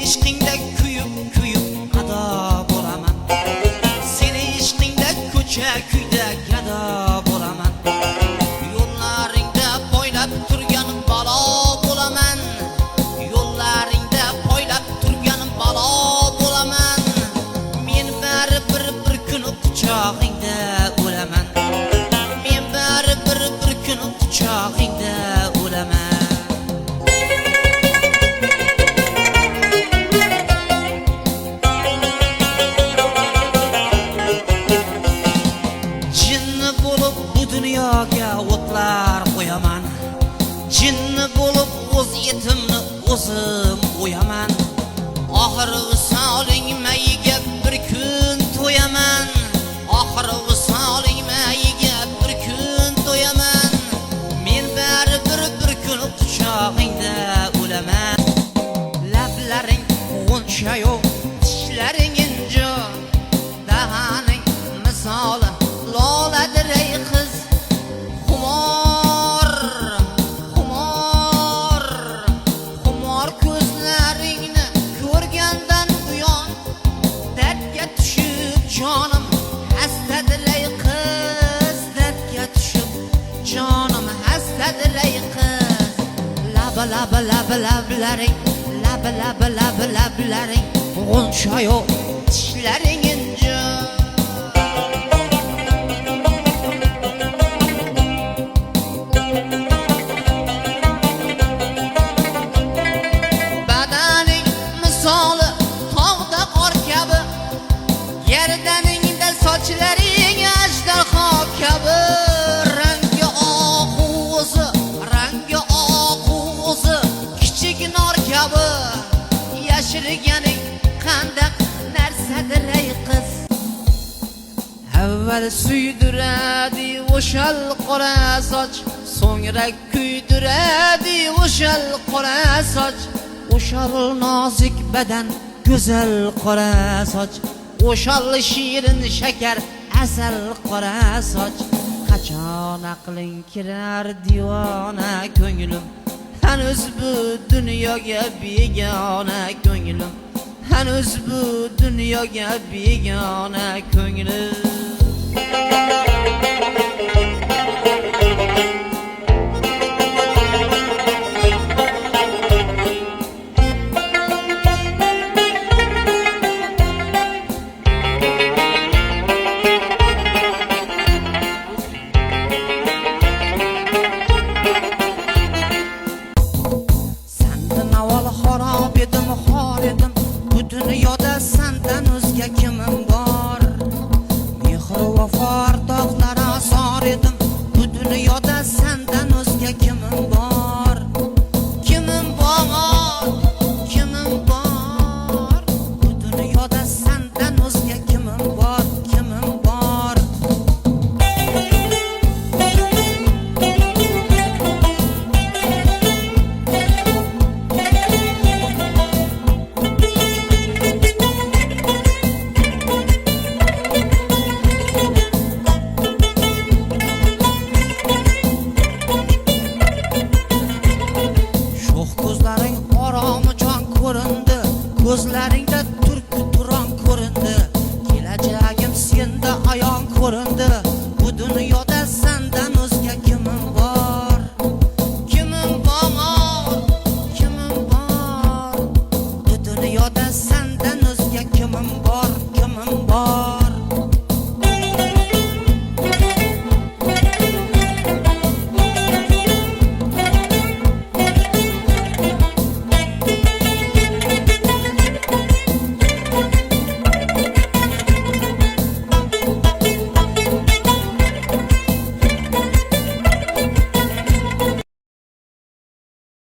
ishqingda kuyib ado bo'laman. Seni ishqingda ko'cha kuyda gado bo'laman. Yo'llaringda poylab turgan balo bo'laman. Yo'llaringda poylab turgan balo bo'laman. Men baribir bir kun quchog'ingda o'laman. Men baribir bir kun quchog'ingda o'laman. Jinni bo'lib bu dunyoga o'tlar qo'yaman. Jinni bo'lib o'z yetimni o'zim o'yaman. Oxir visoling mayiga bir kun to'yaman. Oxir visoling mayiga bir kun to'yaman. Men baribir bir kun quchog'ingda o'laman. Lablaring g'uncha yo'q, tishlaring injo, dahaning misoli loladir ey qiz. Xumor ko'zlaringni ko'rgandan buyon dardga tushib jonim hastadir ey qiz. Dardga tushib jonim hastadir ey qiz. Lablaring lablaring g'uncha yo'q, tishlaring injo. Badaning misoli tog'da qor kabi, yerdaningda sochlaring ajdarho kabi. Rangi oq'uzi kichik nor kabi. Yashirganing qandaq narsadir ey qiz. Avval suydiradi o'shal qora soch, so'ngra kuydiradi o'shal qora soch. O'shal nozik badan go'zal qora soch, o'shal shirin shakar asal qora soch. Qachon aqling kirar divona ko'nglim, hanuz bu dunyoga begona ko'nglim. Hanuz bu dunyoga begona ko'nglim. Sendan avval xarob edim, xor edim. Bu dunyoda sendan o'zga kimim bor? Mehr vafo dog'lar asor edim. Bu dunyoda sendan o'zga kimim bor? Kimim bor? Kimim bor? Bu dunyoda sendan o'zga kimim bor? Kimim bor? Sho'x ko'zlaring oromi jon ko'rindi. Ko'zlaring